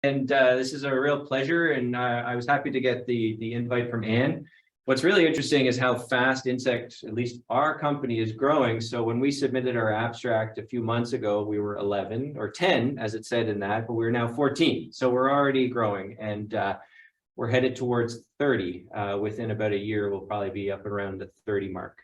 And this is a real pleasure, and I was happy to get the invite from Anne. What's really interesting is how fast insect, at least our company, is growing. So when we submitted our abstract a few months ago, we were 11 or 10, as it said in that, but we're now 14. So we're already growing, and we're headed towards 30. Within about a year, we'll probably be up around the 30 mark.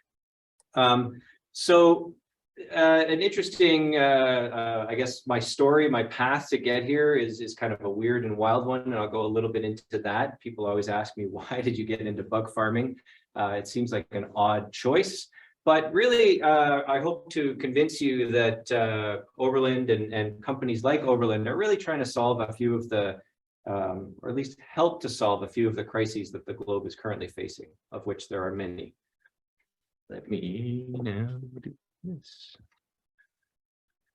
An interesting, I guess my story, my path to get here is kind of a weird and wild one, and I'll go a little bit into that. People always ask me, why did you get into bug farming? It seems like an odd choice, but really, I hope to convince you that Oberland and companies like Oberland are really trying to solve a few of the, or at least help to solve a few of the crises that the globe is currently facing, of which there are many. Let me now do this.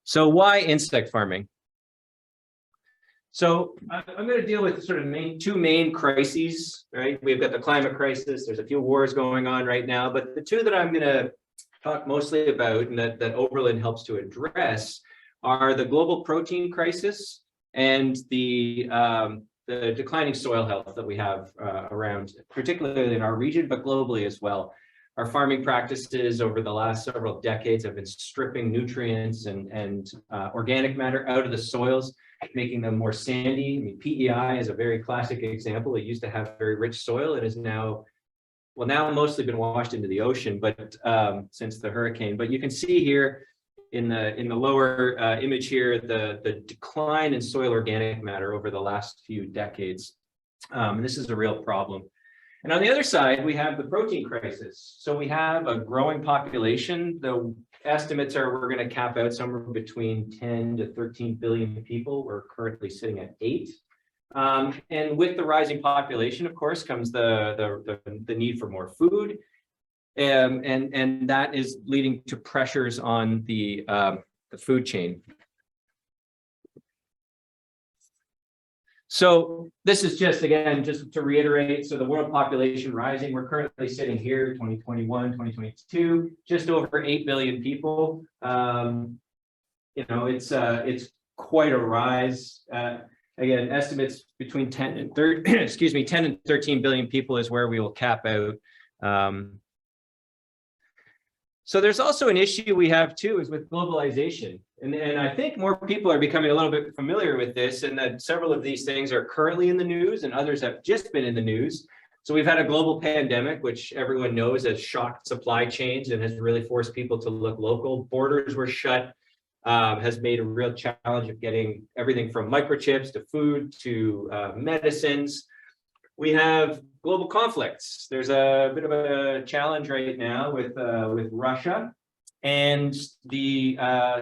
So why insect farming? So I'm going to deal with sort of two main crises, right? We've got the climate crisis. There's a few wars going on right now, but the two that I'm going to talk mostly about and that Oberland helps to address are the global protein crisis and the declining soil health that we have around, particularly in our region, but globally as well. Our farming practices over the last several decades have been stripping nutrients and organic matter out of the soils, making them more sandy. I mean, PEI is a very classic example. It used to have very rich soil. It is now, well, now mostly been washed into the ocean, but since the hurricane. But you can see here in the lower image here, the decline in soil organic matter over the last few decades. And this is a real problem. And on the other side, we have the protein crisis. So we have a growing population. The estimates are we're going to cap out somewhere between 10 to 13 billion people. We're currently sitting at 8. And with the rising population, of course, comes the need for more food. And that is leading to pressures on the food chain. So this is just, again, just to reiterate, so the world population rising, we're currently sitting here, 2021, 2022, just over 8 billion people. You know, it's quite a rise. Again, estimates between 10 and 30, excuse me, 10 and 13 billion people is where we will cap out. So there's also an issue we have too, is with globalization. And I think more people are becoming a little bit familiar with this, and that several of these things are currently in the news and others have just been in the news. So we've had a global pandemic, which everyone knows has shocked supply chains and has really forced people to look local. Borders were shut, has made a real challenge of getting everything from microchips to food to medicines. We have global conflicts. There's a bit of a challenge right now with Russia, and the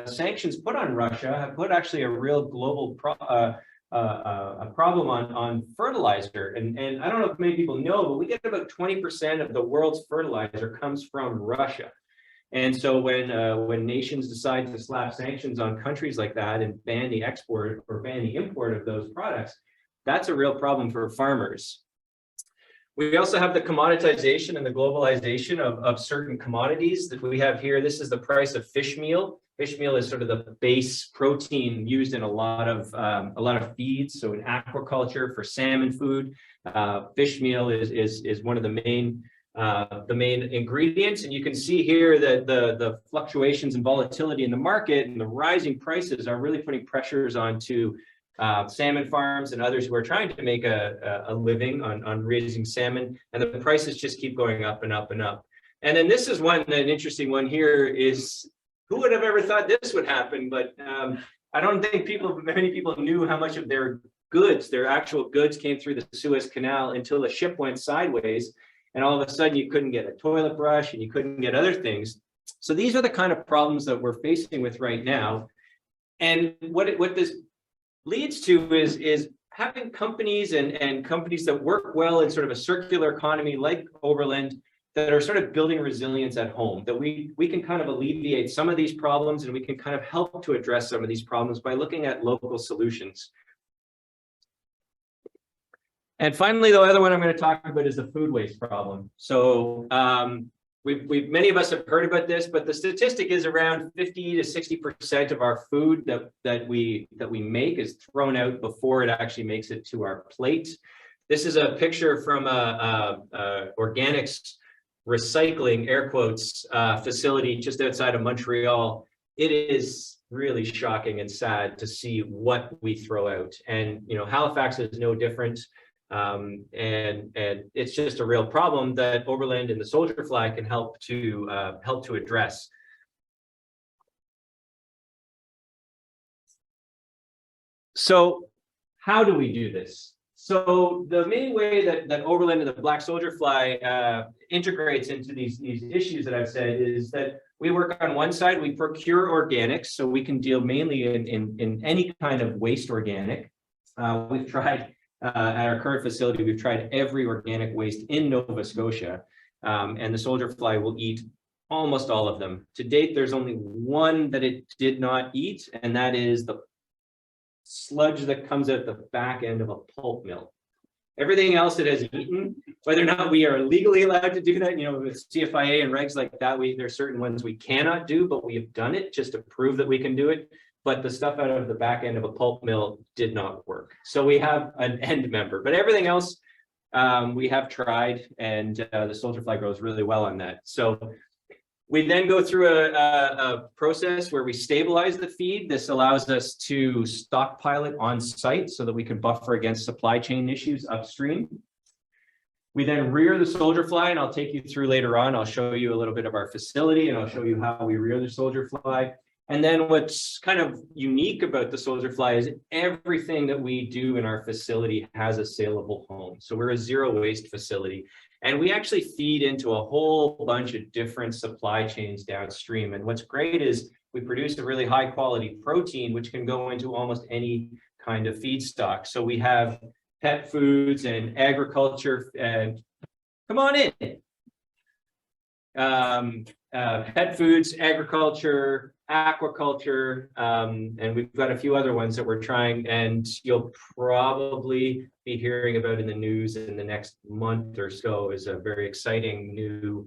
sanctions put on Russia have put actually a real global problem on fertilizer. And I don't know if many people know, but we get about 20% of the world's fertilizer comes from Russia. And so when nations decide to slap sanctions on countries like that and ban the export or ban the import of those products, that's a real problem for farmers. We also have the commoditization and the globalization of certain commodities that we have here. This is the price of fish meal. Fish meal is sort of the base protein used in a lot of feeds. So in aquaculture for salmon food, fish meal is one of the main ingredients. And you can see here that the fluctuations and volatility in the market and the rising prices are really putting pressures onto salmon farms and others who are trying to make a living on raising salmon, and the prices just keep going up and up and up. And then this is an interesting one here is, who would have ever thought this would happen? But I don't think many people knew how much of their goods, their actual goods, came through the Suez Canal until the ship went sideways, and all of a sudden you couldn't get a toilet brush and you couldn't get other things. So these are the kind of problems that we're facing with right now. And what this leads to is having companies and companies that work well in sort of a circular economy like Oberland that are sort of building resilience at home, that we can kind of alleviate some of these problems, and we can kind of help to address some of these problems by looking at local solutions. And finally, the other one I'm going to talk about is the food waste problem. So many of us have heard about this, but the statistic is around 50 to 60% of our food that we make is thrown out before it actually makes it to our plate. This is a picture from a organics recycling, air quotes, facility just outside of Montreal. It is really shocking and sad to see what we throw out. And, you know, Halifax is no different. And it's just a real problem that Oberland and the soldier fly can help to address. So how do we do this? So the main way that Oberland and the black soldier fly integrates into these issues that I've said is that we work on one side, we procure organics, so we can deal mainly in any kind of waste organic. We've tried at our current facility, we've tried every organic waste in Nova Scotia, and the soldier fly will eat almost all of them. To date, there's only one that it did not eat, and that is the sludge that comes out the back end of a pulp mill. Everything else it has eaten, whether or not we are legally allowed to do that, you know, with CFIA and regs like that, there's certain ones we cannot do, but we have done it just to prove that we can do it. But the stuff out of the back end of a pulp mill did not work. So we have an end member, but everything else we have tried, and the soldier fly grows really well on that. So we then go through a process where we stabilize the feed. This allows us to stockpile it on site so that we can buffer against supply chain issues upstream. We then rear the soldier fly, and I'll take you through later on. I'll show you a little bit of our facility, and I'll show you how we rear the soldier fly. And then what's kind of unique about the soldier fly is everything that we do in our facility has a saleable home. So we're a zero waste facility. And we actually feed into a whole bunch of different supply chains downstream. And what's great is we produce a really high quality protein, which can go into almost any kind of feedstock. So we have pet foods and agriculture, and come on in. Pet foods, agriculture, aquaculture, and we've got a few other ones that we're trying, and you'll probably be hearing about in the news in the next month or so. Is a very exciting new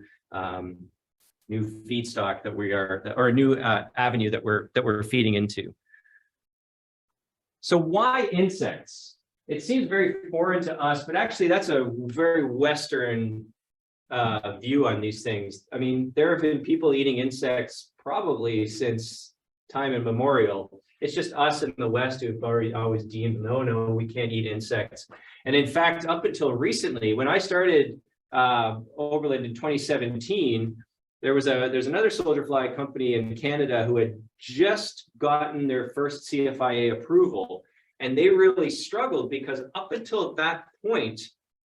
feedstock that we are, or a new avenue that we're feeding into. So why insects? It seems very foreign to us, but actually that's a very Western view on these things. I mean, there have been people eating insects probably since time immemorial. It's just us in the West who've always deemed, no, we can't eat insects. And in fact, up until recently, when I started Oberland in 2017, there's another soldier fly company in Canada who had just gotten their first CFIA approval, and they really struggled because up until that point,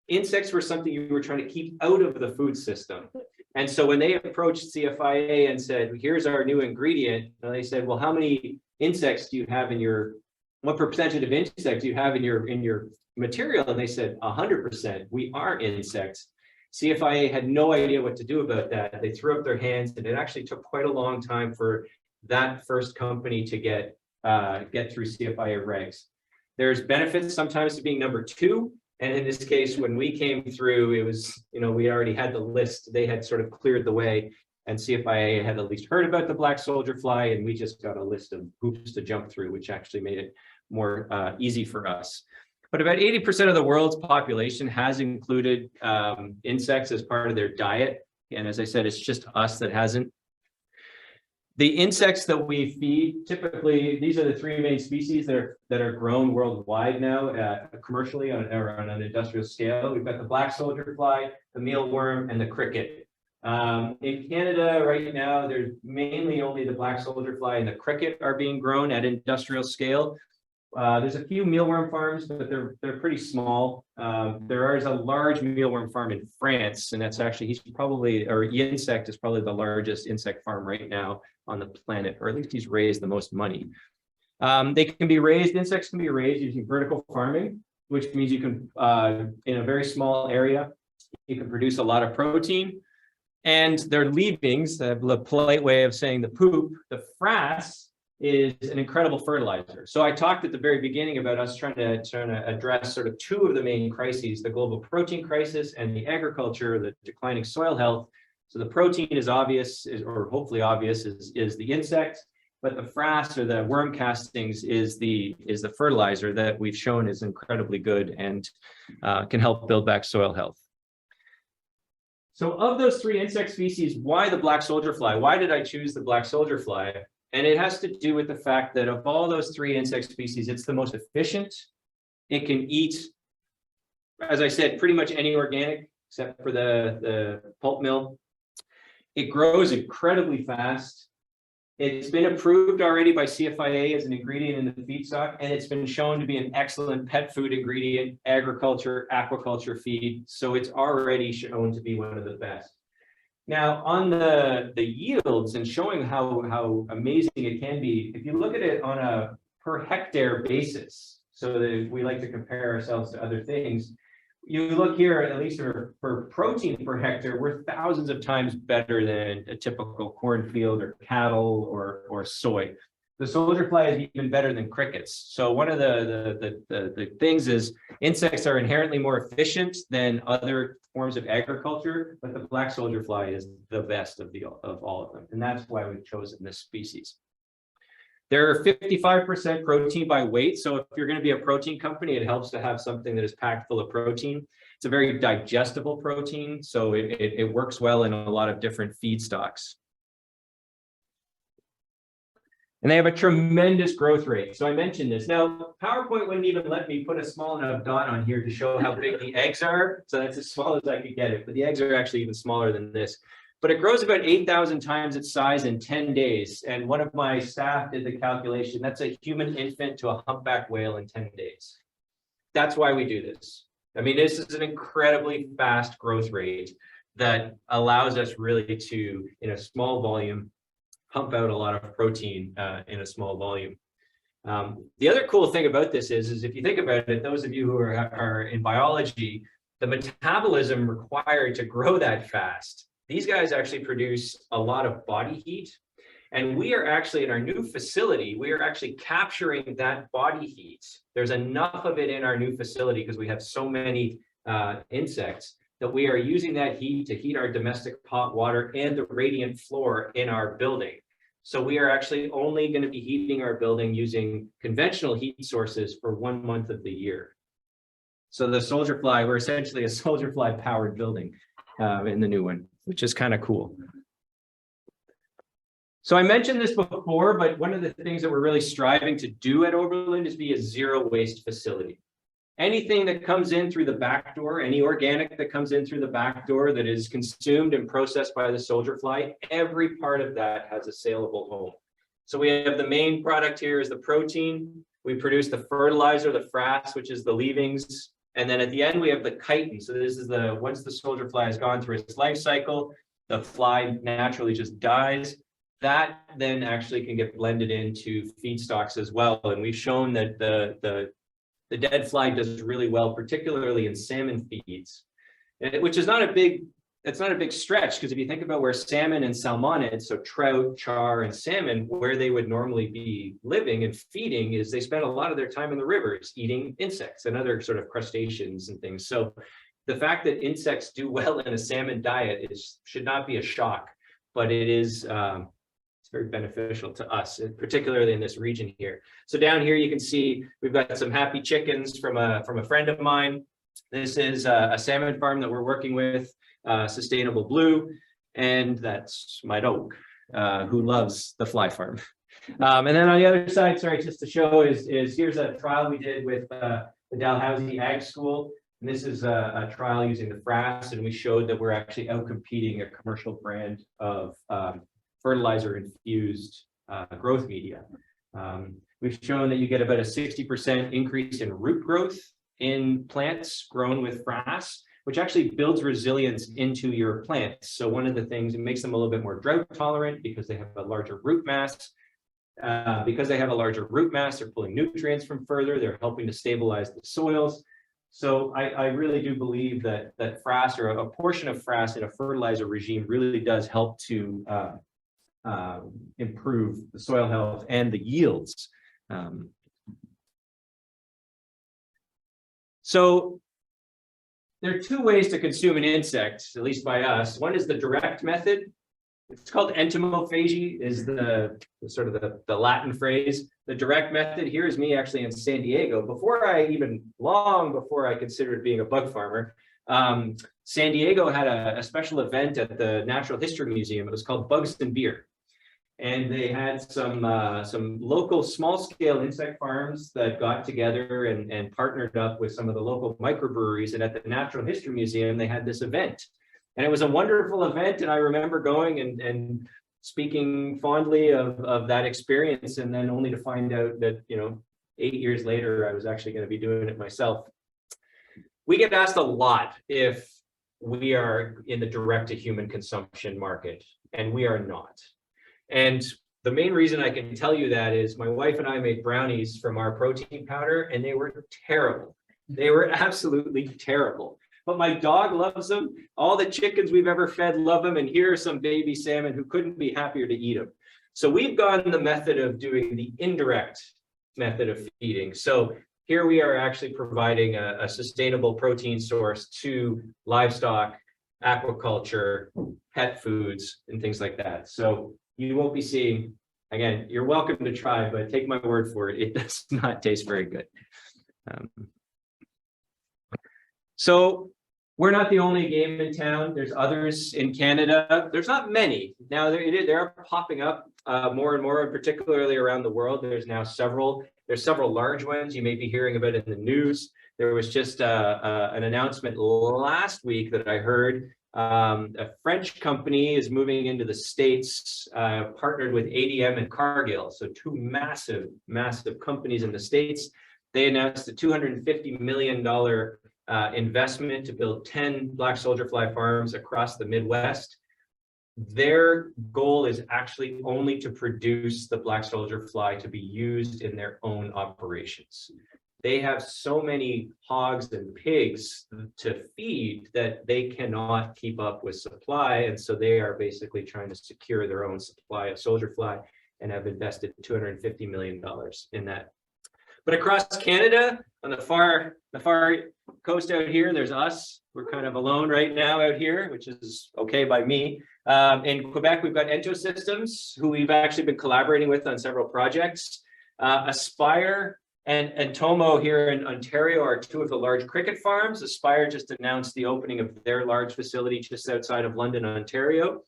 insects were something you were trying to keep out of the food system. And so when they approached CFIA and said, here's our new ingredient, and they said, well, how many insects do you have in what percentage of insects do you have in your material? And they said, 100%, we are insects. CFIA had no idea what to do about that. They threw up their hands, and it actually took quite a long time for that first company to get through CFIA regs. There's benefits sometimes to being number two. And in this case, when we came through, it was, we already had the list. They had sort of cleared the way, and CFIA had at least heard about the black soldier fly, and we just got a list of hoops to jump through, which actually made it more easy for us. But about 80% of the world's population has included insects as part of their diet. And as I said, it's just us that hasn't. The insects that we feed, typically, these are the three main species that are grown worldwide now, commercially or on an industrial scale. We've got the black soldier fly, the mealworm, and the cricket. In Canada right now, there's mainly only the black soldier fly and the cricket are being grown at industrial scale. There's a few mealworm farms, but they're pretty small. There is a large mealworm farm in France, and that's actually, insect is probably the largest insect farm right now on the planet, or at least he's raised the most money. Insects can be raised using vertical farming, which means you can, in a very small area, you can produce a lot of protein. And their leavings, the polite way of saying the poop, the frass, is an incredible fertilizer. So I talked at the very beginning about us trying to address sort of two of the main crises, the global protein crisis and the agriculture, the declining soil health. So the protein is obvious, or hopefully obvious, is the insect, but the frass or the worm castings is the fertilizer that we've shown is incredibly good and can help build back soil health. So of those 3 insect species, why the black soldier fly? Why did I choose the black soldier fly? And it has to do with the fact that of all those 3 insect species, it's the most efficient. It can eat, as I said, pretty much any organic except for the pulp mill. It grows incredibly fast. It's been approved already by CFIA as an ingredient in the feedstock, and it's been shown to be an excellent pet food ingredient, agriculture, aquaculture feed. So it's already shown to be one of the best. Now, on the yields and showing how amazing it can be, if you look at it on a per hectare basis, so that we like to compare ourselves to other things, you look here, at least for protein per hectare, we're thousands of times better than a typical cornfield or cattle or soy. The soldier fly is even better than crickets. So one of the things is insects are inherently more efficient than other forms of agriculture, but the black soldier fly is the best of all of them. And that's why we've chosen this species. They're 55% protein by weight. So if you're going to be a protein company, it helps to have something that is packed full of protein. It's a very digestible protein, so it works well in a lot of different feedstocks. And they have a tremendous growth rate. So I mentioned this. Now, PowerPoint wouldn't even let me put a small enough dot on here to show how big the eggs are. So that's as small as I could get it. But the eggs are actually even smaller than this. But it grows about 8,000 times its size in 10 days. And one of my staff did the calculation. That's a human infant to a humpback whale in 10 days. That's why we do this. I mean, this is an incredibly fast growth rate that allows us really to, in a small volume, pump out a lot of protein in a small volume. The other cool thing about this is if you think about it, those of you who are in biology, the metabolism required to grow that fast, these guys actually produce a lot of body heat. And we are actually, in our new facility, we are actually capturing that body heat. There's enough of it in our new facility because we have so many insects that we are using that heat to heat our domestic hot water and the radiant floor in our building. So we are actually only going to be heating our building using conventional heat sources for 1 month of the year. So the soldier fly, we're essentially a soldier fly powered building in the new one, which is kind of cool. So I mentioned this before, but one of the things that we're really striving to do at Oberland is be a zero waste facility. Anything that comes in through the back door, any organic that comes in through the back door that is consumed and processed by the soldier fly, every part of that has a saleable home. So we have the main product here is the protein. We produce the fertilizer, the frass, which is the leavings. And then at the end, we have the chitin. So this is once the soldier fly has gone through its life cycle, the fly naturally just dies. That then actually can get blended into feedstocks as well. And we've shown that the dead fly does really well, particularly in salmon feeds, which is not a big stretch, because if you think about where salmon and salmonids, so trout, char, and salmon, where they would normally be living and feeding, is they spend a lot of their time in the rivers eating insects and other sort of crustaceans and things. So the fact that insects do well in a salmon diet should not be a shock, but it is it's very beneficial to us, particularly in this region here. So down here you can see we've got some happy chickens from a friend of mine. This is a salmon farm that we're working with, Sustainable Blue, and that's my dog who loves the fly farm. And then on the other side, sorry, just to show is here's a trial we did with the Dalhousie Ag School. And this is a trial using the frass, and we showed that we're actually out-competing a commercial brand of fertilizer infused growth media. We've shown that you get about a 60% increase in root growth in plants grown with frass, which actually builds resilience into your plants. So one of the things, it makes them a little bit more drought tolerant because they have a larger root mass. Because they have a larger root mass, they're pulling nutrients from further, they're helping to stabilize the soils. So I really do believe that frass, or a portion of frass in a fertilizer regime, really does help to improve the soil health and the yields. So there are two ways to consume an insect, at least by us. One is the direct method. It's called entomophagy, is the sort of the Latin phrase. The direct method. Here is me actually in San Diego. Long before I considered being a bug farmer, San Diego had a special event at the Natural History Museum. It was called Bugs and Beer. And they had some local small-scale insect farms that got together and partnered up with some of the local microbreweries. And at the Natural History Museum, they had this event. And it was a wonderful event. And I remember going and speaking fondly of that experience, and then only to find out that, 8 years later, I was actually going to be doing it myself. We get asked a lot if we are in the direct-to-human consumption market, and we are not. And the main reason I can tell you that is my wife and I made brownies from our protein powder, and they were terrible. They were absolutely terrible. But my dog loves them. All the chickens we've ever fed love them. And here are some baby salmon who couldn't be happier to eat them. So we've gone the method of doing the indirect method of feeding. So here we are actually providing a sustainable protein source to livestock, aquaculture, pet foods, and things like that. So you won't be seeing, again, you're welcome to try, but take my word for it, it does not taste very good. So we're not the only game in town. There's others in Canada. There's not many. Now, there are popping up more and more, and particularly around the world. There's several large ones you may be hearing about in the news. There was just an announcement last week that I heard. A French company is moving into the States, partnered with ADM and Cargill. So two massive companies in the States. They announced a $250 million investment to build 10 black soldier fly farms across the Midwest. Their goal is actually only to produce the black soldier fly to be used in their own operations. They have so many hogs and pigs to feed that they cannot keep up with supply. And so they are basically trying to secure their own supply of soldier fly and have invested $250 million in that. But across Canada, on the far coast out here, there's us. We're kind of alone right now out here, which is okay by me. In Quebec, we've got Entosystems, who we've actually been collaborating with on several projects. Aspire and Tomo here in Ontario are two of the large cricket farms. Aspire just announced the opening of their large facility just outside of London, Ontario.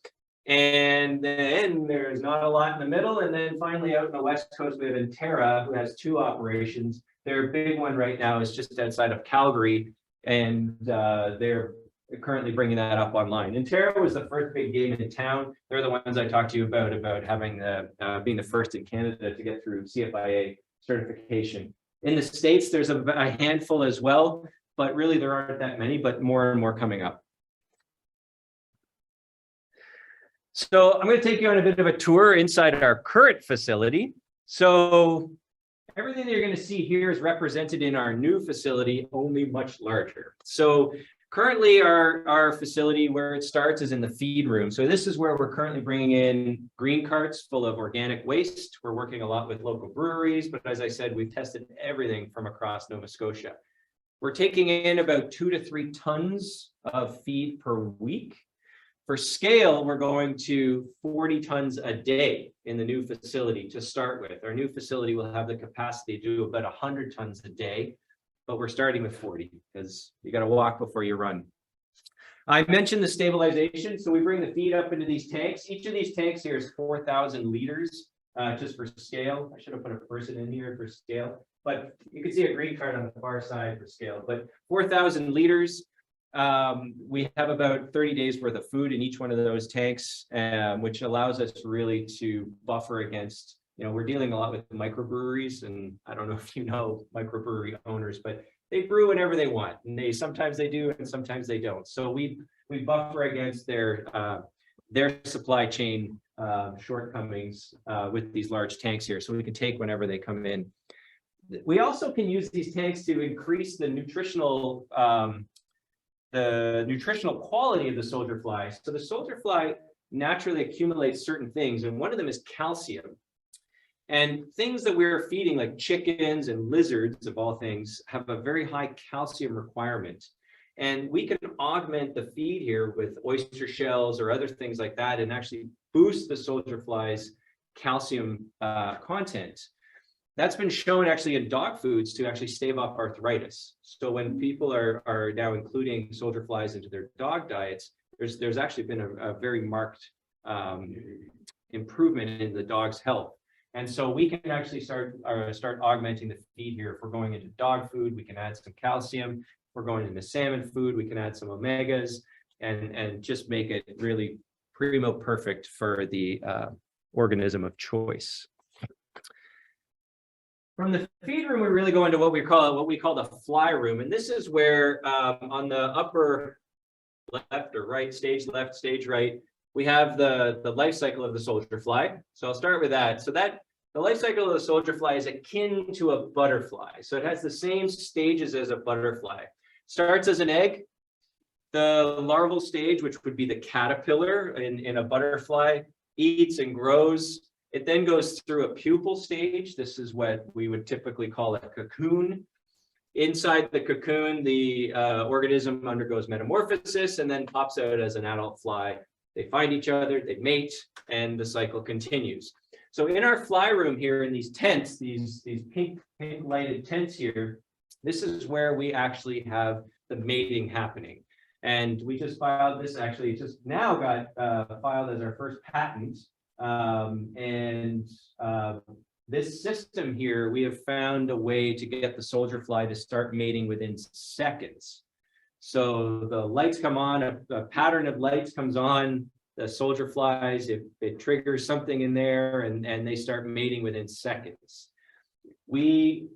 And then there's not a lot in the middle. And then finally out in the West Coast, we have Intera, who has two operations. Their big one right now is just outside of Calgary, and they're currently bringing that up online. Intera was the first big game in town. They're the ones I talked to you about having being the first in Canada to get through CFIA certification. In the States, there's a handful as well, but really there aren't that many, but more and more coming up. So I'm going to take you on a bit of a tour inside our current facility. So everything that you're going to see here is represented in our new facility, only much larger. So currently our facility, where it starts, is in the feed room. So this is where we're currently bringing in green carts full of organic waste. We're working a lot with local breweries, but as I said, we've tested everything from across Nova Scotia. We're taking in about 2 to 3 tons of feed per week. For scale, we're going to 40 tons a day in the new facility to start with. Our new facility will have the capacity to do about 100 tons a day, but we're starting with 40 because you got to walk before you run. I mentioned the stabilization. So we bring the feed up into these tanks. Each of these tanks here is 4,000 liters, just for scale. I should have put a person in here for scale, but you can see a green card on the far side for scale, but 4,000 liters. We have about 30 days worth of food in each one of those tanks, which allows us really to buffer against, we're dealing a lot with microbreweries, and I don't know if you know microbrewery owners, but they brew whenever they want, and sometimes they do and sometimes they don't. So we buffer against their supply chain shortcomings with these large tanks here, so we can take whenever they come in. We also can use these tanks to increase the nutritional quality of the soldier fly. So the soldier fly naturally accumulates certain things, and one of them is calcium. And things that we're feeding, like chickens and lizards, of all things, have a very high calcium requirement. And we can augment the feed here with oyster shells or other things like that and actually boost the soldier flies' calcium content. That's been shown actually in dog foods to actually stave off arthritis. So when people are now including soldier flies into their dog diets, there's actually been a very marked improvement in the dog's health. And so we can actually start augmenting the feed here. If we're going into dog food, we can add some calcium. If we're going into salmon food, we can add some omegas and just make it really primo perfect for the organism of choice. From the feed room, we really go into what we call the fly room. And this is where on the upper left or right, stage left, stage right, we have the life cycle of the soldier fly. So I'll start with that. So the life cycle of the soldier fly is akin to a butterfly. So it has the same stages as a butterfly. Starts as an egg. The larval stage, which would be the caterpillar in a butterfly, eats and grows. It then goes through a pupal stage. This is what we would typically call a cocoon. Inside the cocoon, the organism undergoes metamorphosis and then pops out as an adult fly. They find each other, they mate, and the cycle continues. So in our fly room here in these tents, these pink lighted tents here, this is where we actually have the mating happening. And we just filed this, actually just now got filed as our first patent. This system here, we have found a way to get the soldier fly to start mating within seconds. So the lights come on, a pattern of lights comes on, the soldier flies, it triggers something in there and they start mating within seconds. We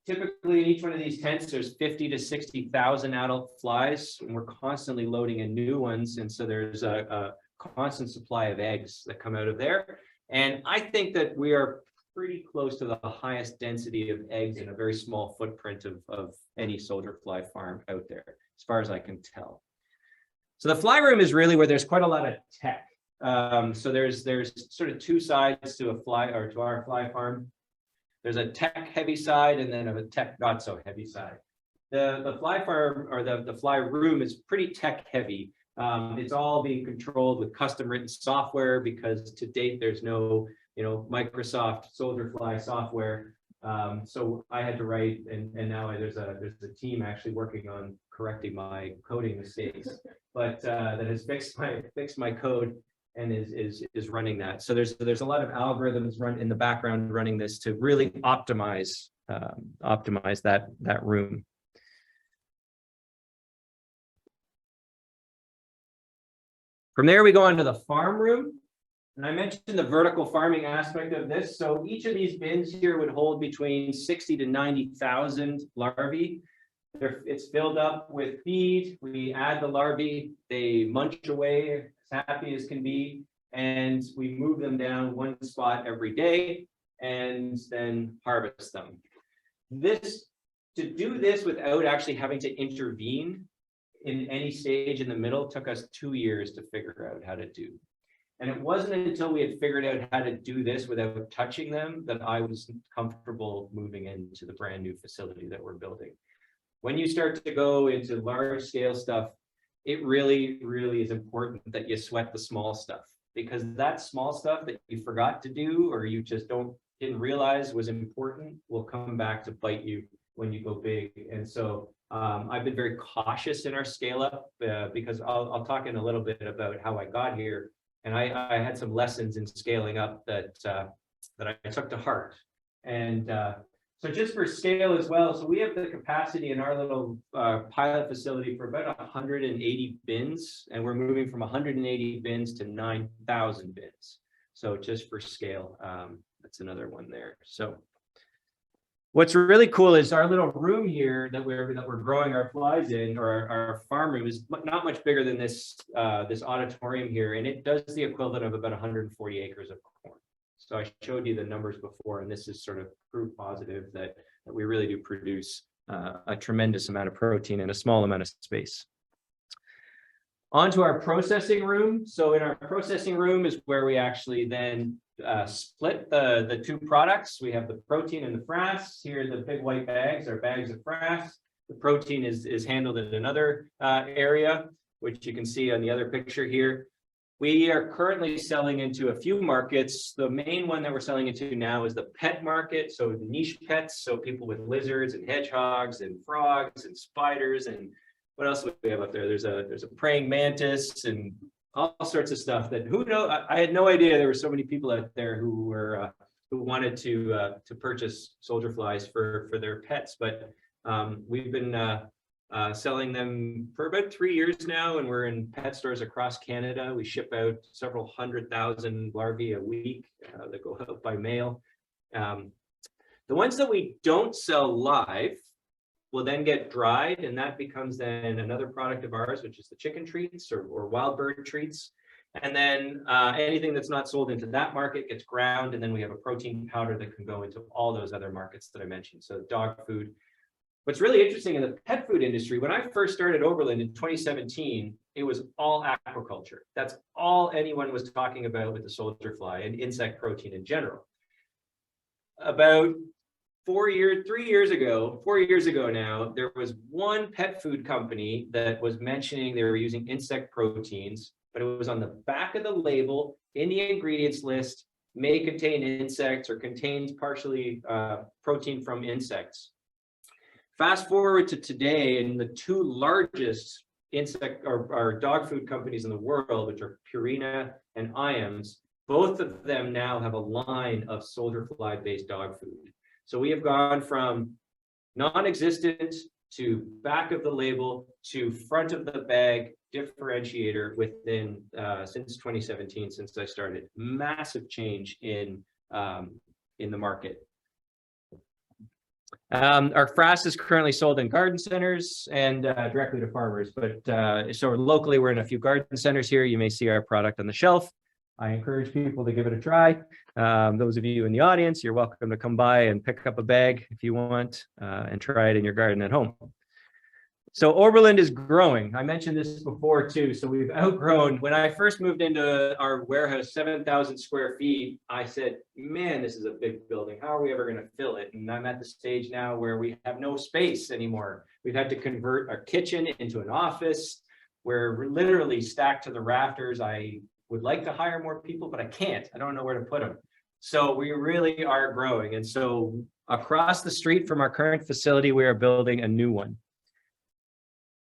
typically in each one of these tents, there's 50 to 60,000 adult flies, and we're constantly loading in new ones. And so there's a constant supply of eggs that come out of there. And I think that we are pretty close to the highest density of eggs in a very small footprint of any soldier fly farm out there, as far as I can tell. So the fly room is really where there's quite a lot of tech. So there's sort of two sides to our fly farm. There's a tech heavy side and then a tech not so heavy side. The fly farm or the fly room is pretty tech heavy. It's all being controlled with custom written software because to date there's no Microsoft soldier fly software. So I had to write, and now there's a team actually working on correcting my coding mistakes, but that has fixed my code and is running that. So there's a lot of algorithms run in the background running this to really optimize that room. From there, we go on to the farm room. And I mentioned the vertical farming aspect of this. So each of these bins here would hold between 60 to 90,000 larvae. It's filled up with feed. We add the larvae. They munch away as happy as can be. And we move them down one spot every day and then harvest them. To do this without actually having to intervene in any stage in the middle took us 2 years to figure out how to do. And it wasn't until we had figured out how to do this without touching them that I was comfortable moving into the brand new facility that we're building. When you start to go into large scale stuff, it really, really is important that you sweat the small stuff, because that small stuff that you forgot to do or you just didn't realize was important will come back to bite you when you go big. And so I've been very cautious in our scale up because I'll talk in a little bit about how I got here. And I had some lessons in scaling up that I took to heart. And so just for scale as well, so we have the capacity in our little pilot facility for about 180 bins, and we're moving from 180 bins to 9,000 bins. So just for scale, that's another one there. So what's really cool is our little room here that we're growing our flies in, or our farm room, is not much bigger than this auditorium here, and it does the equivalent of about 140 acres of corn. So I showed you the numbers before, and this is sort of proof positive that we really do produce a tremendous amount of protein in a small amount of space. Onto our processing room. So in our processing room is where we actually then split the two products. We have the protein and the frass. Here are the big white bags, our bags of frass. The protein is handled in another area, which you can see on the other picture here. We are currently selling into a few markets. The main one that we're selling into now is the pet market. So niche pets, so people with lizards and hedgehogs and frogs and spiders and what else do we have up there? There's a praying mantis and all sorts of stuff that who knows. I had no idea there were so many people out there who were who wanted to purchase soldier flies for their pets. But we've been selling them for about 3 years now, and we're in pet stores across Canada. We ship out several 100,000 larvae a week that go out by mail. The ones that we don't sell live will then get dried, and that becomes then another product of ours, which is the chicken treats or wild bird treats. And then anything that's not sold into that market gets ground, and then we have a protein powder that can go into all those other markets that I mentioned. So dog food. What's really interesting in the pet food industry, when I first started Oberland in 2017, it was all aquaculture. That's all anyone was talking about with the soldier fly and insect protein in general. About 4 years ago now, there was one pet food company that was mentioning they were using insect proteins, but it was on the back of the label in the ingredients list, may contain insects or contains partially protein from insects. Fast forward to today, and the two largest insect or dog food companies in the world, which are Purina and Iams, both of them now have a line of soldier fly based dog food. So we have gone from non-existent to back of the label to front of the bag differentiator within since 2017, since I started. Massive change in the market. Our frass is currently sold in garden centers and directly to farmers, but so locally we're in a few garden centers here. You may see our product on the shelf. I encourage people to give it a try. Those of you in the audience, you're welcome to come by and pick up a bag if you want and try it in your garden at home. So Oberland is growing. I mentioned this before too. So we've outgrown. When I first moved into our warehouse, 7,000 square feet, I said, man, this is a big building. How are we ever going to fill it? And I'm at the stage now where we have no space anymore. We've had to convert our kitchen into an office. We're literally stacked to the rafters. I would like to hire more people, but I can't. I don't know where to put them. So we really are growing. And so across the street from our current facility, we are building a new one.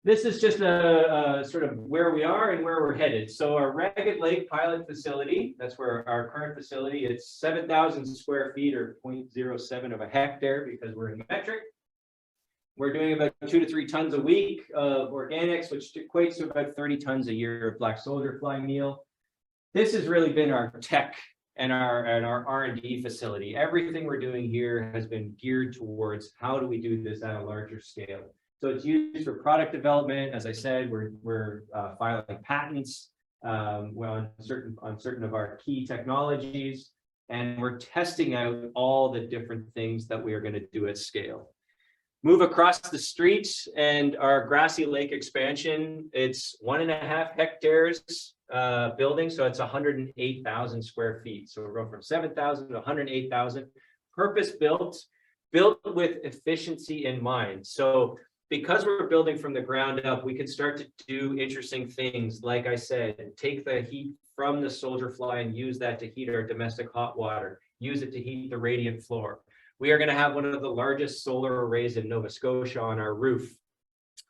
This is just a sort of where we are and where we're headed. So our Ragged Lake pilot facility, that's where our current facility, it's 7,000 square feet or 0.07 of a hectare because we're in metric. We're doing about 2 to 3 tons a week of organics, which equates to about 30 tons a year of black soldier fly meal. This has really been our tech and our R&D facility. Everything we're doing here has been geared towards how do we do this at a larger scale. So it's used for product development. As I said, we're filing patents on certain of our key technologies, and we're testing out all the different things that we are going to do at scale. Move across the street and our grassy lake expansion. It's 1.5 hectares building, so it's 108,000 square feet. So we're going from 7,000 to 108,000. Purpose built with efficiency in mind. So because we're building from the ground up, we can start to do interesting things. Like I said, take the heat from the soldier fly and use that to heat our domestic hot water, use it to heat the radiant floor. We are going to have one of the largest solar arrays in Nova Scotia on our roof.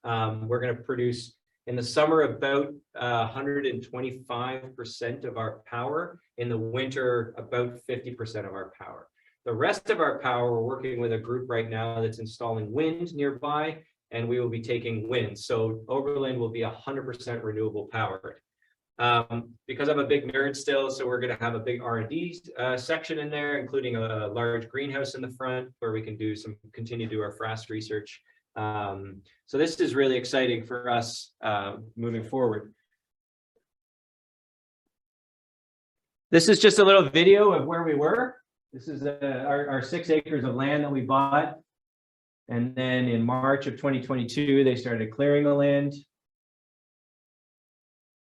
We're going to produce in the summer about 125% of our power. In the winter, about 50% of our power. The rest of our power, we're working with a group right now that's installing wind nearby, and we will be taking wind. So Oberland will be 100% renewable powered. Because I'm a big nerd still, so we're going to have a big R&D section in there, including a large greenhouse in the front where we can continue to do our frass research. So this is really exciting for us moving forward. This is just a little video of where we were. This is our 6 acres of land that we bought. And then in March of 2022, they started clearing the land.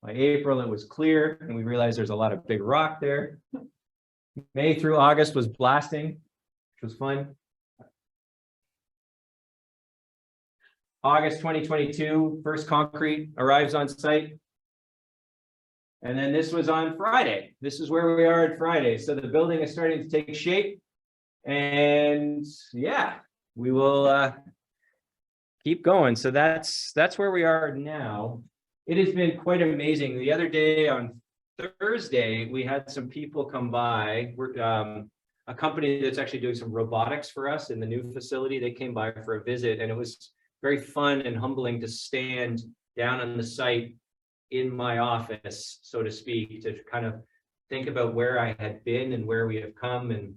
By April, it was clear, and we realized there's a lot of big rock there. May through August was blasting, which was fun. August 2022, first concrete arrives on site. And then this was on Friday. This is where we are at Friday. So the building is starting to take shape. And yeah, we will keep going. So that's where we are now. It has been quite amazing. The other day on Thursday, we had some people come by. We're a company that's actually doing some robotics for us in the new facility. They came by for a visit, and it was very fun and humbling to stand down on the site in my office, so to speak, to kind of think about where I had been and where we have come. And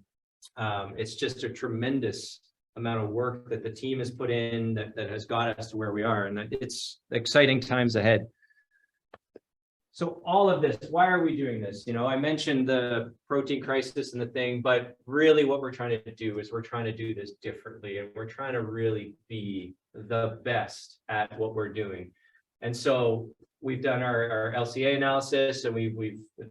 it's just a tremendous amount of work that the team has put in that has got us to where we are. And it's exciting times ahead. So all of this, why are we doing this? You know, I mentioned the protein crisis and the thing, but really what we're trying to do is we're trying to do this differently, and we're trying to really be the best at what we're doing. And so we've done our LCA analysis, and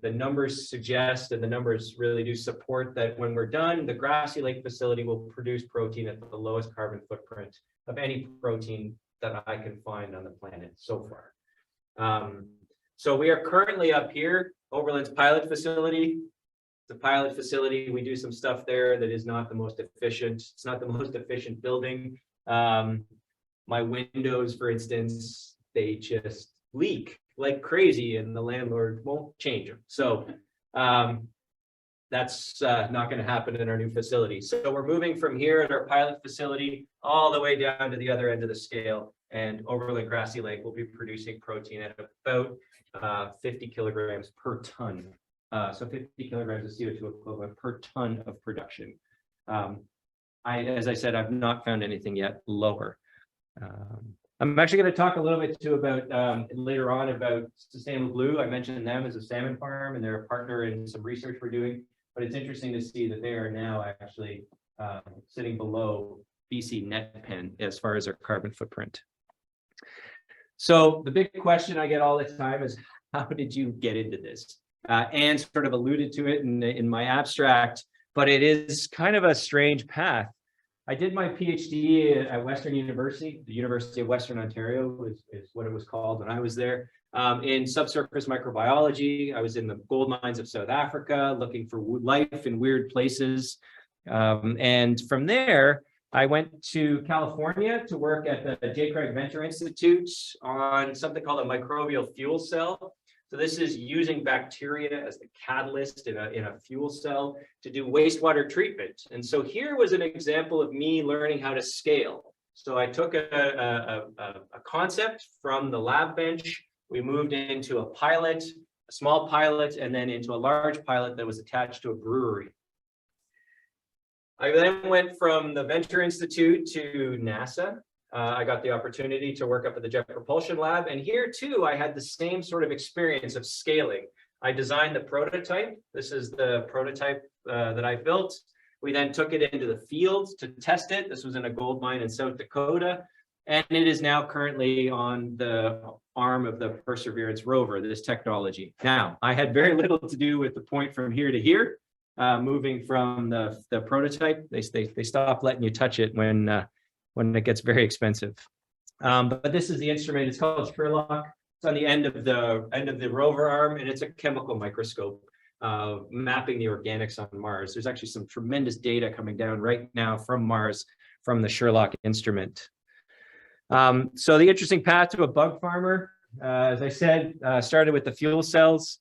the numbers suggest, and the numbers really do support that when we're done, the Grassy Lake facility will produce protein at the lowest carbon footprint of any protein that I can find on the planet so far. So we are currently up here, Oberland's pilot facility. The pilot facility, we do some stuff there that is not the most efficient. It's not the most efficient building. My windows, for instance, they just leak like crazy, and the landlord won't change them. So that's not going to happen in our new facility. So we're moving from here at our pilot facility all the way down to the other end of the scale, and Oberland Grassy Lake will be producing protein at about 50 kilograms per ton. So 50 kilograms of CO2 equivalent per ton of production. As I said, I've not found anything yet lower. I'm actually going to talk a little bit too about later on about Sustainable Blue. I mentioned them as a salmon farm, and they're a partner in some research we're doing. But it's interesting to see that they are now actually sitting below BC net pen as far as their carbon footprint. So the big question I get all the time is, how did you get into this? Anne sort of alluded to it in my abstract, but it is kind of a strange path. I did my PhD at Western University. The University of Western Ontario is what it was called when I was there, in subsurface microbiology. I was in the gold mines of South Africa looking for life in weird places. And from there, I went to California to work at the J. Craig Venture Institute on something called a microbial fuel cell. So this is using bacteria as the catalyst in a fuel cell to do wastewater treatment. And so here was an example of me learning how to scale. So I took a concept from the lab bench. We moved into a pilot, a small pilot, and then into a large pilot that was attached to a brewery. I then went from the Venture Institute to NASA. I got the opportunity to work up at the Jet Propulsion Lab. And here too, I had the same sort of experience of scaling. I designed the prototype. This is the prototype that I built. We then took it into the field to test it. This was in a gold mine in South Dakota. And it is now currently on the arm of the Perseverance rover, this technology. Now, I had very little to do with the point from here to here. Moving from the prototype, they stop letting you touch it when it gets very expensive. But this is the instrument. It's called Sherlock. It's on the end of the rover arm, and it's a chemical microscope mapping the organics on Mars. There's actually some tremendous data coming down right now from Mars from the Sherlock instrument. So the interesting path to a bug farmer, as I said, started with the fuel cells.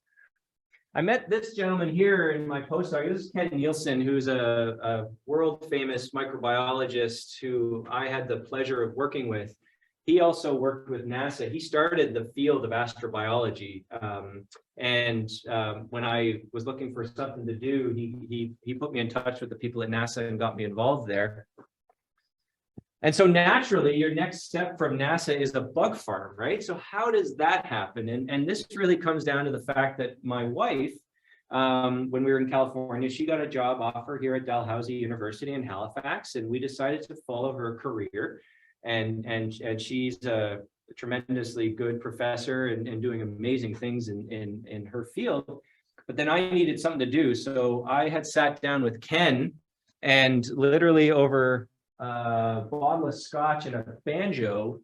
I met this gentleman here in my postdoc. This is Ken Nielsen, who's a world famous microbiologist who I had the pleasure of working with. He also worked with NASA. He started the field of astrobiology. When I was looking for something to do, he put me in touch with the people at NASA and got me involved there. And so naturally, your next step from NASA is a bug farm, right? So how does that happen? And this really comes down to the fact that my wife, when we were in California, she got a job offer here at Dalhousie University in Halifax, and we decided to follow her career. And she's a tremendously good professor and doing amazing things in her field. But then I needed something to do. So I had sat down with Ken, and literally over a bottle of scotch and a banjo,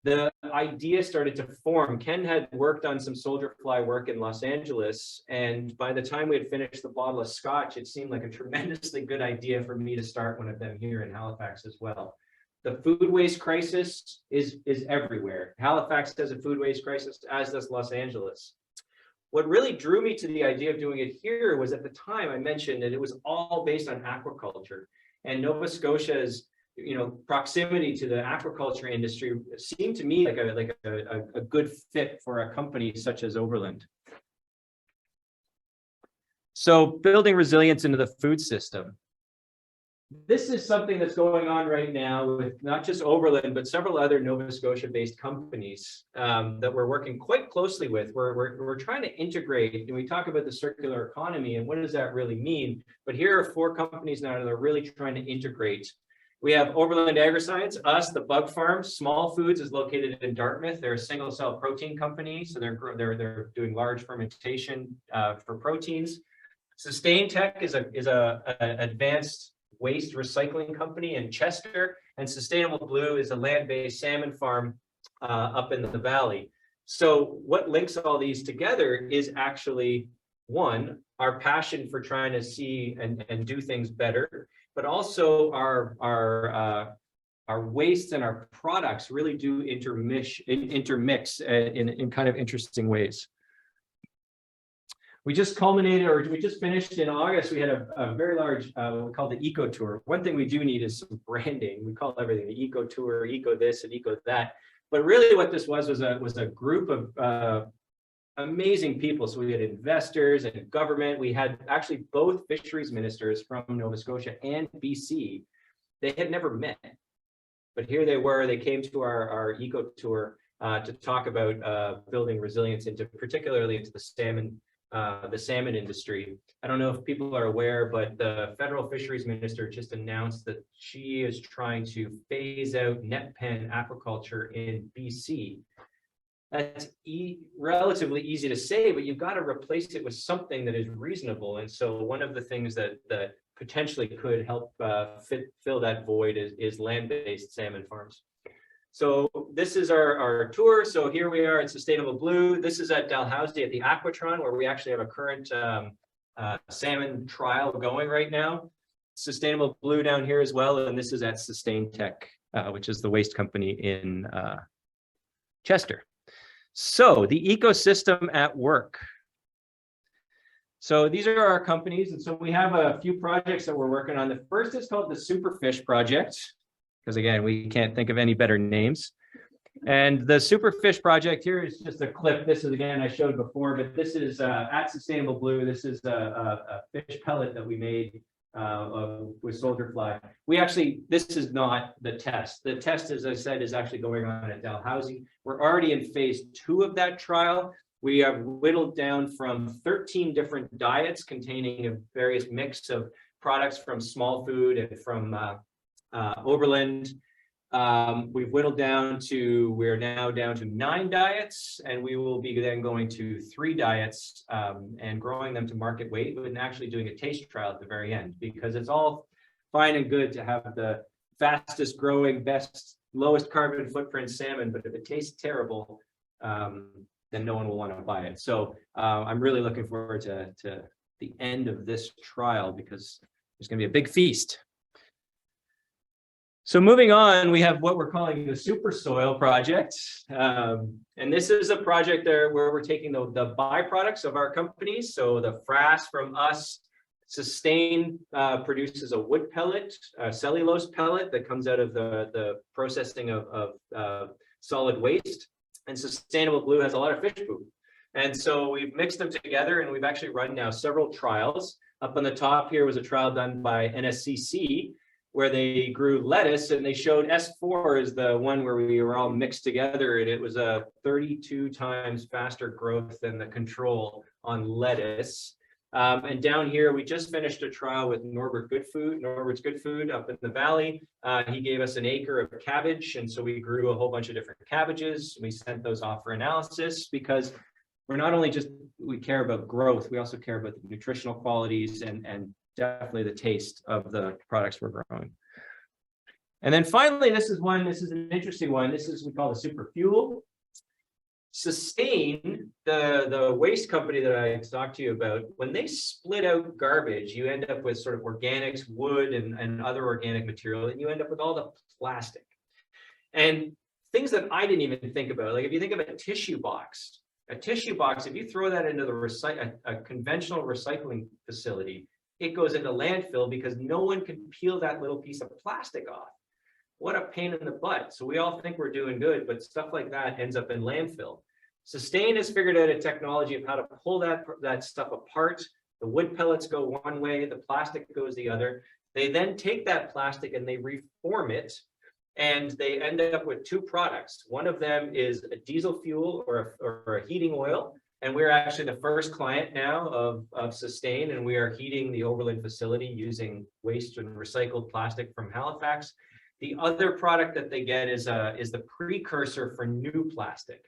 the idea started to form. Ken had worked on some soldier fly work in Los Angeles, and by the time we had finished the bottle of scotch, it seemed like a tremendously good idea for me to start one of them here in Halifax as well. The food waste crisis is everywhere. Halifax has a food waste crisis, as does Los Angeles. What really drew me to the idea of doing it here was, at the time I mentioned that it was all based on aquaculture, and Nova Scotia's proximity to the aquaculture industry seemed to me like a good fit for a company such as Oberland. So building resilience into the food system. This is something that's going on right now with not just Oberland, but several other Nova Scotia-based companies that we're working quite closely with. We're trying to integrate, and we talk about the circular economy and what does that really mean? But here are 4 companies now that are really trying to integrate. We have Oberland Agriscience, us, the Bug Farm. Small Foods is located in Dartmouth. They're a single-cell protein company, so they're doing large fermentation for proteins. Sustain Tech is a advanced waste recycling company in Chester, and Sustainable Blue is a land-based salmon farm up in the valley. So what links all these together is actually, one, our passion for trying to see and do things better, but also our wastes and our products really do intermix in kind of interesting ways. We just culminated, or we just finished in August. We had a very large, what we call the Eco Tour. One thing we do need is some branding. We call everything the Eco Tour, Eco this and Eco that. But really what this was a group of amazing people. So we had investors and government. We had actually both fisheries ministers from Nova Scotia and BC. They had never met, but here they were. They came to our Eco Tour to talk about building resilience particularly into the salmon industry. I don't know if people are aware, but the federal fisheries minister just announced that she is trying to phase out net pen aquaculture in BC. That's relatively easy to say, but you've got to replace it with something that is reasonable. And so one of the things that potentially could help fill that void is land-based salmon farms. So this is our tour. So here we are at Sustainable Blue. This is at Dalhousie at the Aquatron, where we actually have a current salmon trial going right now. Sustainable Blue down here as well. And this is at Sustain Tech, which is the waste company in Chester. So the ecosystem at work. So these are our companies. And so we have a few projects that we're working on. The first is called the Superfish Project, because again, we can't think of any better names. And the Superfish Project here is just a clip. This is, again, I showed before, but this is at Sustainable Blue. This is a fish pellet that we made with soldier fly. This is not the test. The test, as I said, is actually going on at Dalhousie. We're already in phase 2 of that trial. We have whittled down from 13 different diets containing a various mix of products from Small Food and from Oberland. We've whittled down to, we're now down to 9 diets, and we will be then going to 3 diets and growing them to market weight and actually doing a taste trial at the very end, because it's all fine and good to have the fastest growing, best, lowest carbon footprint salmon, but if it tastes terrible, then no one will want to buy it. So I'm really looking forward to the end of this trial, because there's going to be a big feast. So moving on, we have what we're calling the Super Soil Project. And this is a project there where we're taking the byproducts of our companies. So the frass from us, Sustain produces a wood pellet, a cellulose pellet that comes out of the processing of solid waste. And Sustainable Blue has a lot of fish poop. And so we've mixed them together, and we've actually run now several trials. Up on the top here was a trial done by NSCC, where they grew lettuce, and they showed S4 is the one where we were all mixed together, and it was a 32 times faster growth than the control on lettuce. And down here, we just finished a trial with Norbert's Good Food up in the valley. He gave us an acre of cabbage, and so we grew a whole bunch of different cabbages. We sent those off for analysis, because we're not only we care about growth, we also care about the nutritional qualities and definitely the taste of the products we're growing. And then finally, this is an interesting one. This is, we call the super fuel. Sustain, the waste company that I talked to you about, when they split out garbage, you end up with sort of organics, wood, and other organic material, and you end up with all the plastic. And things that I didn't even think about, like if you think of a tissue box, if you throw that into a conventional recycling facility, it goes into landfill because no one can peel that little piece of plastic off. What a pain in the butt. So we all think we're doing good, but stuff like that ends up in landfill. Sustain has figured out a technology of how to pull that stuff apart. The wood pellets go one way, the plastic goes the other. They then take that plastic and they reform it, and they end up with two products. One of them is a diesel fuel or a heating oil. And we're actually the first client now of Sustain, and we are heating the Oberland facility using waste and recycled plastic from Halifax. The other product that they get is the precursor for new plastic.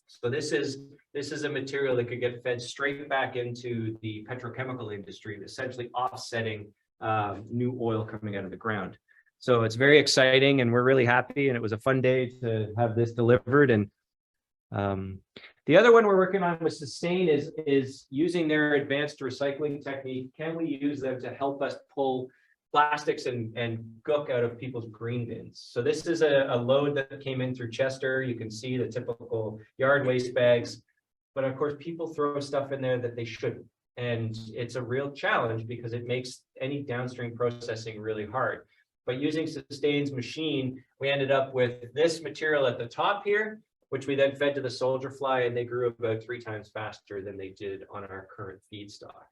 So this is a material that could get fed straight back into the petrochemical industry, essentially offsetting new oil coming out of the ground. So it's very exciting, and we're really happy. And it was a fun day to have this delivered. And the other one we're working on with Sustain is using their advanced recycling technique. Can we use them to help us pull plastics and gook out of people's green bins? So this is a load that came in through Chester. You can see the typical yard waste bags, but of course people throw stuff in there that they shouldn't. And it's a real challenge because it makes any downstream processing really hard. But using Sustain's machine, we ended up with this material at the top here, which we then fed to the soldier fly, and they grew about 3 times faster than they did on our current feedstock.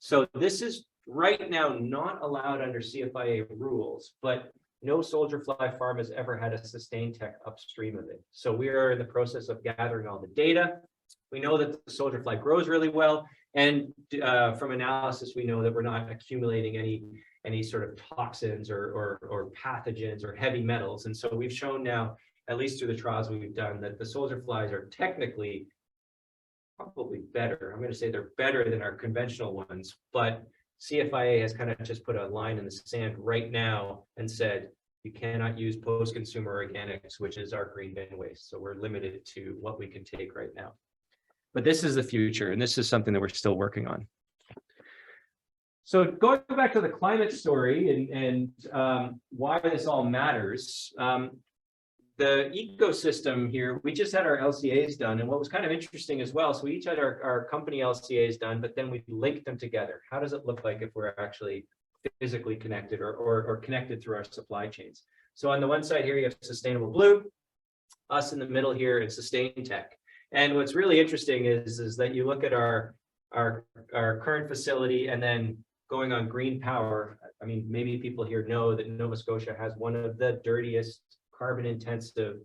So this is right now not allowed under CFIA rules, but no soldier fly farm has ever had a Sustain tech upstream of it. So we are in the process of gathering all the data. We know that the soldier fly grows really well, and from analysis, we know that we're not accumulating any sort of toxins or pathogens or heavy metals. And so we've shown now, at least through the trials we've done, that the soldier flies are technically probably better. I'm going to say they're better than our conventional ones, but CFIA has kind of just put a line in the sand right now and said, you cannot use post-consumer organics, which is our green bin waste. So we're limited to what we can take right now. But this is the future, and this is something that we're still working on. So going back to the climate story and why this all matters, the ecosystem here, we just had our LCAs done, and what was kind of interesting as well, so we each had our company LCAs done, but then we linked them together. How does it look like if we're actually physically connected or connected through our supply chains? So on the one side here, you have Sustainable Blue, us in the middle here, and Sustain Tech. And what's really interesting is that you look at our current facility and then going on green power. I mean, maybe people here know that Nova Scotia has one of the dirtiest carbon intensive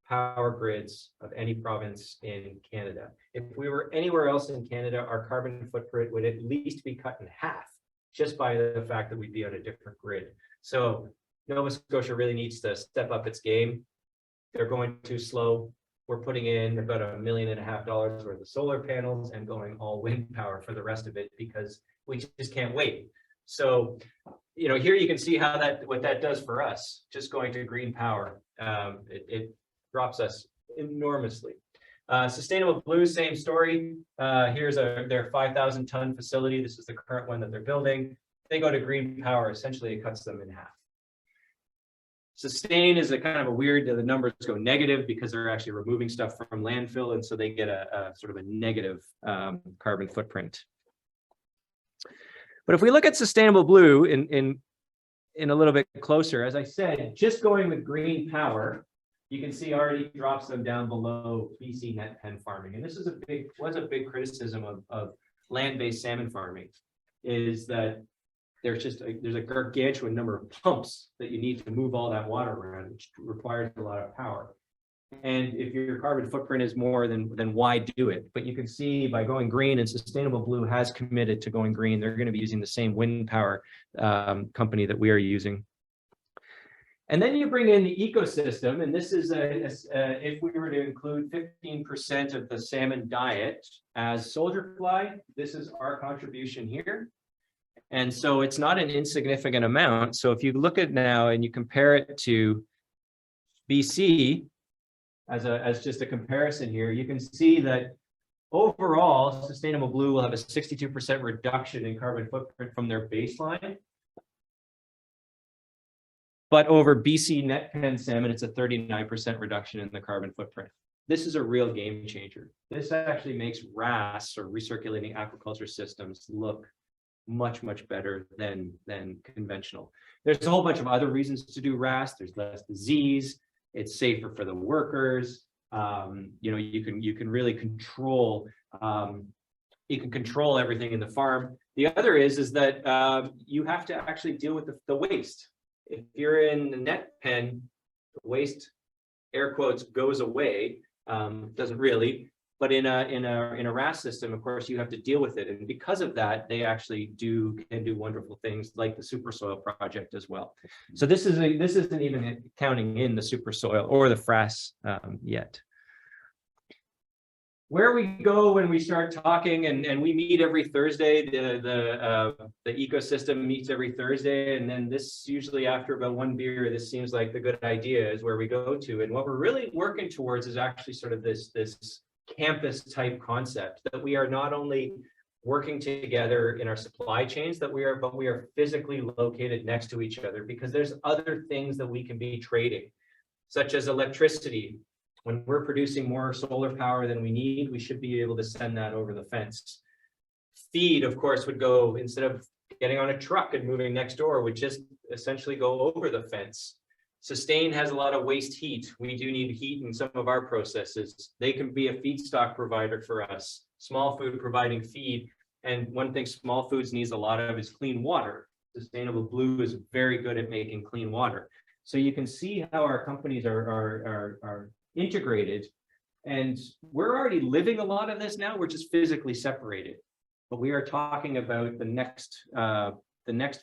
power grids of any province in Canada. If we were anywhere else in Canada, our carbon footprint would at least be cut in half just by the fact that we'd be on a different grid. So Nova Scotia really needs to step up its game. They're going too slow. We're putting in about $1.5 million worth of solar panels and going all wind power for the rest of it because we just can't wait. So, you know, here you can see how what that does for us, just going to green power. It drops us enormously. Sustainable Blue, same story. Here's their 5,000 ton facility. This is the current one that they're building. They go to green power, essentially it cuts them in half. Sustain is a kind of a weird, the numbers go negative because they're actually removing stuff from landfill, and so they get a sort of a negative carbon footprint. But if we look at Sustainable Blue in a little bit closer, as I said, just going with green power, you can see already drops them down below BC net pen farming. And this is was a big criticism of land-based salmon farming, is that there's a gargantuan number of pumps that you need to move all that water around, which requires a lot of power. And if your carbon footprint is more, then why do it? But you can see by going green, and Sustainable Blue has committed to going green, they're going to be using the same wind power company that we are using. And then you bring in the ecosystem, and this is if we were to include 15% of the salmon diet as soldier fly, this is our contribution here. And so it's not an insignificant amount. So if you look at now and you compare it to BC as just a comparison here, you can see that overall, Sustainable Blue will have a 62% reduction in carbon footprint from their baseline. But over BC net pen salmon, it's a 39% reduction in the carbon footprint. This is a real game changer. This actually makes RAS, or recirculating aquaculture systems, look much, much better than conventional. There's a whole bunch of other reasons to do RAS. There's less disease. It's safer for the workers. You know, you can really control everything in the farm. The other is that you have to actually deal with the waste. If you're in the net pen, the waste, air quotes, goes away. Doesn't really, but in a RAS system, of course, you have to deal with it, and because of that, they actually can do wonderful things like the super soil project as well. So this isn't even counting in the super soil or the frass yet. Where we go when we start talking, and we meet every Thursday, the ecosystem meets every Thursday, and then this usually after about one beer, this seems like the good idea is where we go to. And what we're really working towards is actually sort of this campus type concept, that we are not only working together in our supply chains, but we are physically located next to each other, because there's other things that we can be trading, such as electricity. When we're producing more solar power than we need, we should be able to send that over the fence. Feed, of course, would go, instead of getting on a truck and moving next door, would just essentially go over the fence. Sustain has a lot of waste heat. We do need heat in some of our processes. They can be a feedstock provider for us. Small food providing feed. And one thing small foods needs a lot of is clean water. Sustainable Blue is very good at making clean water. So you can see how our companies are integrated, and we're already living a lot of this now. We're just physically separated, but we are talking about the next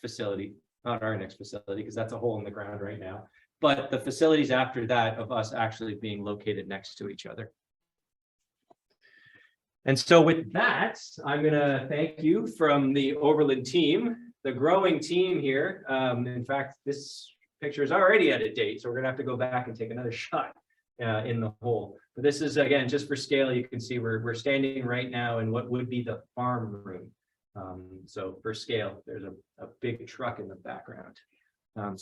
facility, not our next facility, because that's a hole in the ground right now, but the facilities after that of us actually being located next to each other. And so with that, I'm going to thank you from the Oberland team, the growing team here. In fact, this picture is already out of date, so we're going to have to go back and take another shot in the hole. But this is, again, just for scale. You can see we're standing right now in what would be the farm room. So for scale, there's a big truck in the background.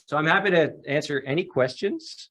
So I'm happy to answer any questions.